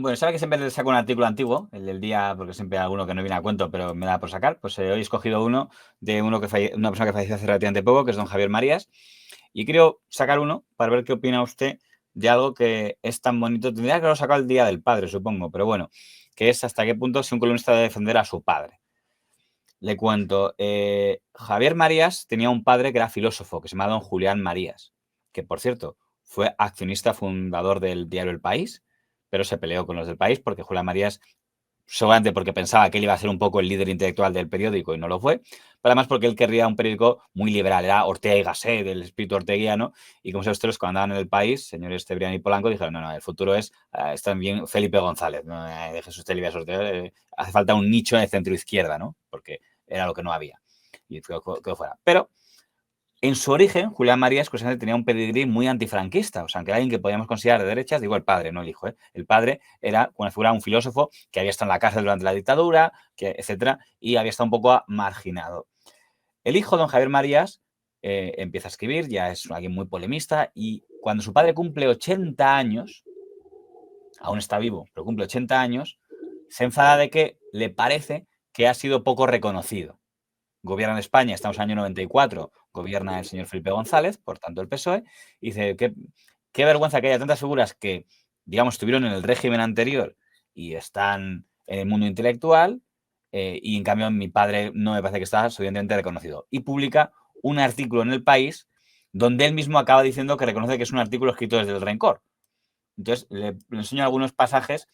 Bueno, sabe que siempre le saco un artículo antiguo, el del día, porque siempre hay alguno que no viene a cuento, pero me da por sacar. Pues hoy he escogido uno de una persona que falleció hace relativamente poco, que es don Javier Marías. Y quiero sacar uno para ver qué opina usted de algo que es tan bonito. Tendría que haberlo sacado el Día del Padre, supongo, pero bueno, que es hasta qué punto si un columnista debe defender a su padre. Le cuento, Javier Marías tenía un padre que era filósofo, que se llamaba don Julián Marías, que por cierto fue accionista fundador del diario El País, pero se peleó con los del País porque Julián Marías, seguramente porque pensaba que él iba a ser un poco el líder intelectual del periódico y no lo fue, pero además porque él querría un periódico muy liberal, era Ortega y Gasset, del espíritu orteguiano, y como saben ustedes, cuando andaban en El País, señores Cebrián y Polanco, dijeron, no, el futuro es, está bien Felipe González, no, de Jesús Telivas Ortega, hace falta un nicho en el centro izquierda, ¿no? Porque era lo que no había. Y quedó fuera. Pero en su origen, Julián Marías curiosamente tenía un pedigrí muy antifranquista, o sea, aunque era alguien que podíamos considerar de derechas, digo el padre, no el hijo. El padre era una figura, un filósofo que había estado en la cárcel durante la dictadura, etcétera, y había estado un poco marginado. El hijo, don Javier Marías, empieza a escribir, ya es alguien muy polemista, y cuando su padre cumple 80 años, aún está vivo, pero cumple 80 años, se enfada de que le parece que ha sido poco reconocido. Gobierna en España, estamos en el año 94, gobierna el señor Felipe González, por tanto el PSOE, y dice, qué vergüenza que haya tantas figuras que, digamos, estuvieron en el régimen anterior y están en el mundo intelectual, y en cambio mi padre no me parece que está suficientemente reconocido. Y publica un artículo en El País donde él mismo acaba diciendo que reconoce que es un artículo escrito desde el rencor. Entonces, le enseño algunos pasajes.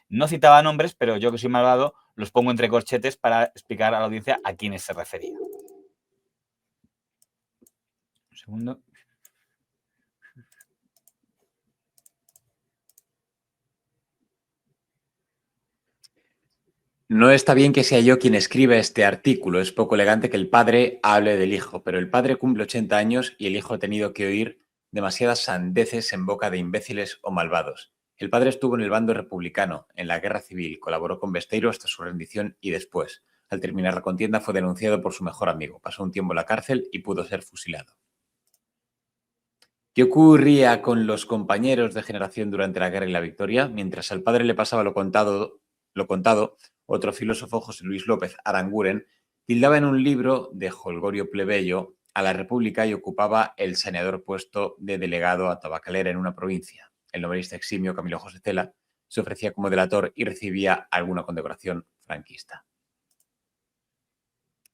No citaba nombres, pero yo que soy malvado, los pongo entre corchetes para explicar a la audiencia a quiénes se refería. Un segundo. No está bien que sea yo quien escriba este artículo. Es poco elegante que el padre hable del hijo, pero el padre cumple 80 años y el hijo ha tenido que oír demasiadas sandeces en boca de imbéciles o malvados. El padre estuvo en el bando republicano, en la guerra civil, colaboró con Besteiro hasta su rendición y después. Al terminar la contienda fue denunciado por su mejor amigo, pasó un tiempo en la cárcel y pudo ser fusilado. ¿Qué ocurría con los compañeros de generación durante la guerra y la victoria? Mientras al padre le pasaba lo contado, otro filósofo, José Luis López Aranguren, tildaba en un libro de Holgorio Plebeyo a la República y ocupaba el saneador puesto de delegado a Tabacalera en una provincia. El novelista eximio Camilo José Cela se ofrecía como delator y recibía alguna condecoración franquista.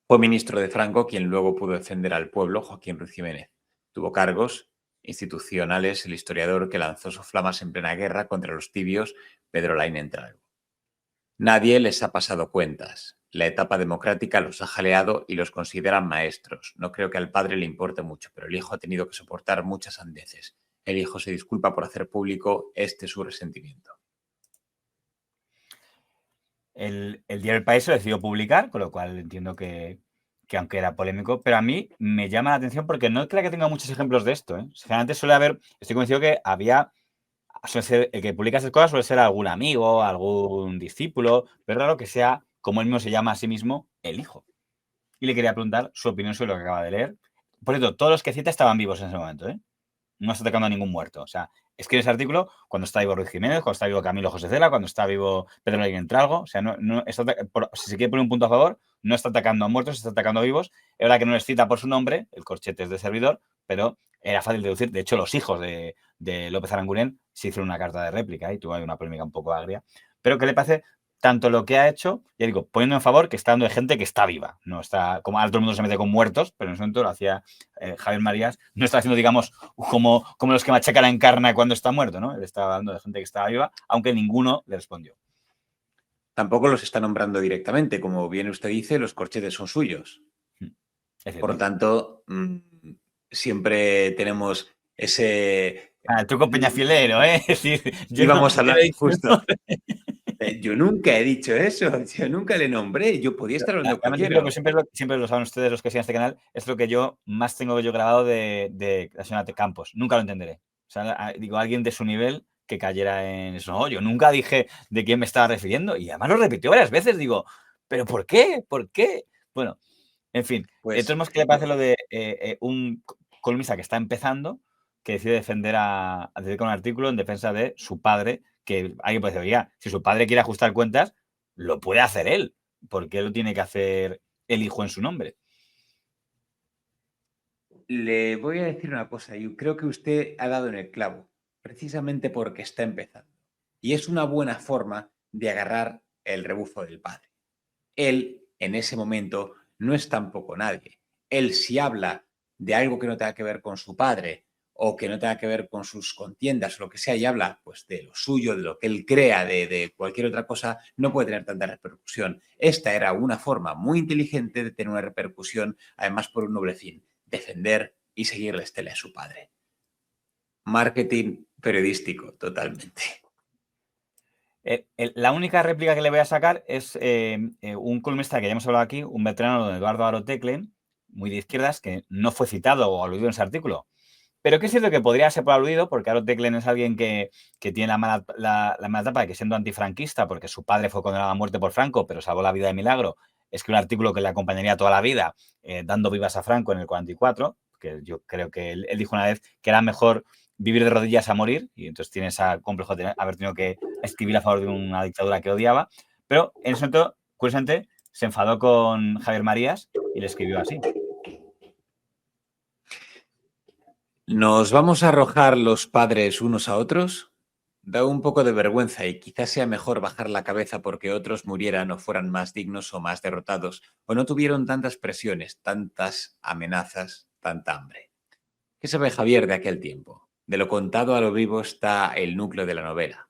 Fue ministro de Franco quien luego pudo defender al pueblo, Joaquín Ruiz Jiménez. Tuvo cargos institucionales el historiador que lanzó soflamas en plena guerra contra los tibios, Pedro Laín Entralgo. Nadie les ha pasado cuentas. La etapa democrática los ha jaleado y los consideran maestros. No creo que al padre le importe mucho, pero el hijo ha tenido que soportar muchas sandeces. El hijo se disculpa por hacer público su resentimiento. El diario El País se decidió publicar, con lo cual entiendo que aunque era polémico, pero a mí me llama la atención porque no creo que tenga muchos ejemplos de esto. Generalmente suele haber, estoy convencido que suele ser, el que publica esas cosas suele ser algún amigo, algún discípulo, pero es raro que sea, como él mismo se llama a sí mismo, el hijo. Y le quería preguntar su opinión sobre lo que acaba de leer. Por cierto, todos los que cita estaban vivos en ese momento, ¿eh? No está atacando a ningún muerto. O sea, escribe ese artículo cuando está vivo Ruiz Jiménez, cuando está vivo Camilo José Cela, cuando está vivo Pedro Laín Entralgo. O sea, si se quiere poner un punto a favor, no está atacando a muertos, está atacando a vivos. Es verdad que no les cita por su nombre, el corchete es de servidor, pero era fácil deducir. De hecho, los hijos de López Aranguren se hicieron una carta de réplica y tuvo ahí una polémica un poco agria. Pero ¿qué le parece tanto lo que ha hecho, ya digo, poniendo en favor que está dando de gente que está viva? No está, como ahora todo el mundo se mete con muertos, pero en ese momento lo hacía Javier Marías, no está haciendo, digamos, como los que machacan la encarna cuando está muerto, ¿no? Él estaba hablando de gente que estaba viva, aunque ninguno le respondió. Tampoco los está nombrando directamente. Como bien usted dice, los corchetes son suyos. Por tanto, siempre tenemos ese... El truco peñafilero, ¿eh? Es decir, yo no íbamos a hablar he dicho justo. Yo nunca he dicho eso, yo nunca le nombré, yo podía estar hablando de además, cualquiera. siempre lo saben ustedes, los que siguen este canal, es lo que yo más tengo yo grabado de la señora Campos. Nunca lo entenderé. O sea, digo, alguien de su nivel que cayera en eso. No, yo nunca dije de quién me estaba refiriendo y además lo repitió varias veces. Digo, ¿pero por qué? ¿Por qué? Bueno, en fin. Pues, Entonces, ¿qué le parece lo de un columnista que está empezando, que decide defender con un artículo en defensa de su padre, que alguien puede decir, oiga, si su padre quiere ajustar cuentas, lo puede hacer él. ¿Por qué lo tiene que hacer el hijo en su nombre? Le voy a decir una cosa, yo creo que usted ha dado en el clavo, precisamente porque está empezando. Y es una buena forma de agarrar el rebufo del padre. Él, en ese momento, no es tampoco nadie. Él, si habla de algo que no tenga que ver con su padre o que no tenga que ver con sus contiendas o lo que sea, y habla pues de lo suyo, de lo que él crea, de cualquier otra cosa, no puede tener tanta repercusión. Esta era una forma muy inteligente de tener una repercusión, además por un noble fin, defender y seguir la estela de su padre. Marketing periodístico, totalmente. La única réplica que le voy a sacar es un columnista que ya hemos hablado aquí, un veterano, don Eduardo Arotecle, muy de izquierdas, que no fue citado o aludido en ese artículo. Pero que es cierto que podría ser por aludido, porque Arotecle es alguien que tiene la mala etapa de que siendo antifranquista, porque su padre fue condenado a muerte por Franco, pero salvó la vida de milagro, escribió un artículo que le acompañaría toda la vida, dando vivas a Franco en el 44, que yo creo que él dijo una vez que era mejor vivir de rodillas a morir, y entonces tiene ese complejo de haber tenido que escribir a favor de una dictadura que odiaba, pero en ese momento, curiosamente, se enfadó con Javier Marías y le escribió así. ¿Nos vamos a arrojar los padres unos a otros? Da un poco de vergüenza y quizás sea mejor bajar la cabeza porque otros murieran o fueran más dignos o más derrotados o no tuvieron tantas presiones, tantas amenazas, tanta hambre. ¿Qué sabe Javier de aquel tiempo? De lo contado a lo vivo está el núcleo de la novela.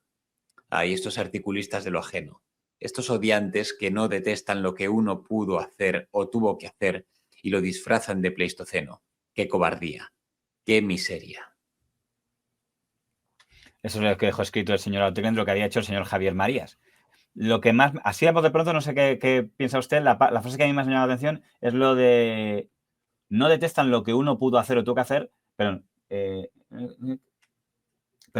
Hay estos articulistas de lo ajeno, estos odiantes que no detestan lo que uno pudo hacer o tuvo que hacer y lo disfrazan de pleistoceno. ¡Qué cobardía! ¡Qué miseria! Eso es lo que dejó escrito el señor Arotecle, lo que había hecho el señor Javier Marías. Lo que más, así de pronto, no sé qué piensa usted, la frase que a mí más me llama la atención es lo de no detestan lo que uno pudo hacer o tuvo que hacer, pero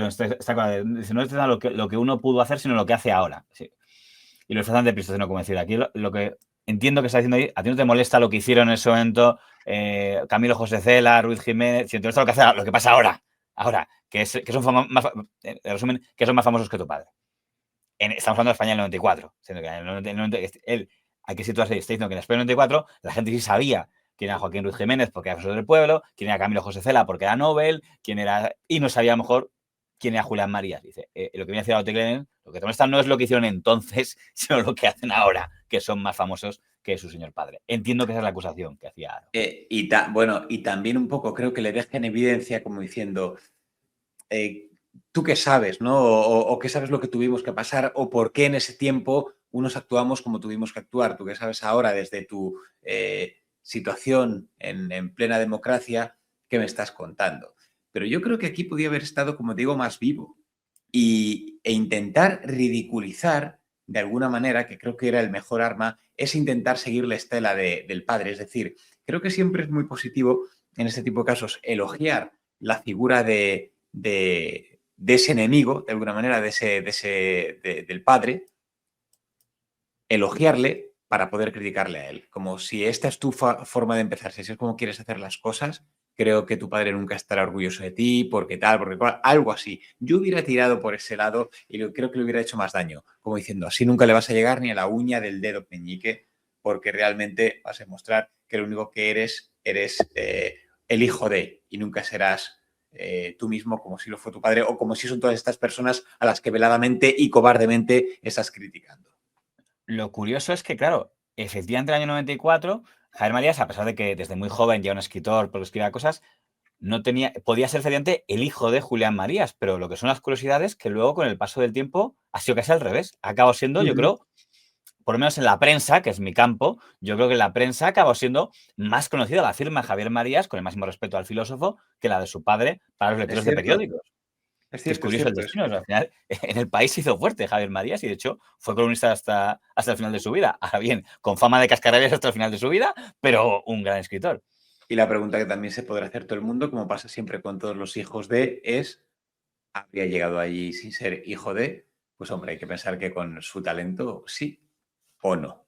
está claro, dice, no detestan lo que uno pudo hacer, sino lo que hace ahora. Sí. Y lo están de Pleistoceno, como decir. Aquí lo que entiendo que está diciendo ahí, a ti no te molesta lo que hicieron en ese momento Camilo José Cela, Ruiz Jiménez, si te molesta lo que pasa ahora, que son más, en resumen, que son más famosos que tu padre. Estamos hablando de España en el 94. Él, hay que situarse, está diciendo que en España en el 94 la gente sí sabía quién era Joaquín Ruiz Jiménez porque era profesor del pueblo, quién era Camilo José Cela porque era Nobel, y no sabía a lo mejor quién era Julián Marías. Dice, lo que viene a decir Arotecle, lo que te molesta no es lo que hicieron entonces, sino lo que hacen ahora, que son más famosos que su señor padre. Entiendo que esa es la acusación que hacía. Y también un poco creo que le deja en evidencia como diciendo, tú qué sabes, ¿no? O qué sabes lo que tuvimos que pasar, o por qué en ese tiempo unos actuamos como tuvimos que actuar. Tú qué sabes ahora desde tu situación en plena democracia, ¿qué me estás contando? Pero yo creo que aquí podía haber estado, como digo, más vivo e intentar ridiculizar de alguna manera, que creo que era el mejor arma, es intentar seguir la estela del padre. Es decir, creo que siempre es muy positivo en este tipo de casos elogiar la figura de ese enemigo, de alguna manera, del padre, elogiarle para poder criticarle a él. Como si esta es tu forma de empezar, si es como quieres hacer las cosas, creo que tu padre nunca estará orgulloso de ti, porque tal, porque cual, algo así. Yo hubiera tirado por ese lado y creo que le hubiera hecho más daño, como diciendo, así nunca le vas a llegar ni a la uña del dedo meñique, porque realmente vas a demostrar que lo único que eres el hijo de, y nunca serás tú mismo como si lo fue tu padre o como si son todas estas personas a las que veladamente y cobardemente estás criticando. Lo curioso es que, claro, efectivamente en el año 94, Javier Marías, a pesar de que desde muy joven ya era un escritor porque escribía cosas, podía ser efectivamente el hijo de Julián Marías, pero lo que son las curiosidades que luego con el paso del tiempo ha sido casi al revés. Ha acabado siendo, yo creo, por lo menos en la prensa, que es mi campo, yo creo que la prensa ha acabado siendo más conocida la firma Javier Marías, con el máximo respeto al filósofo, que la de su padre para los lectores de periódicos. Es Que es cierto, es curioso el cierto. destino. Al final, en el país se hizo fuerte Javier Marías y, de hecho, fue columnista hasta el final de su vida. Ahora bien, con fama de cascarrabias hasta el final de su vida, pero un gran escritor. Y la pregunta que también se podrá hacer todo el mundo, como pasa siempre con todos los hijos de, es, ¿habría llegado allí sin ser hijo de? Pues hombre, hay que pensar que con su talento sí o no.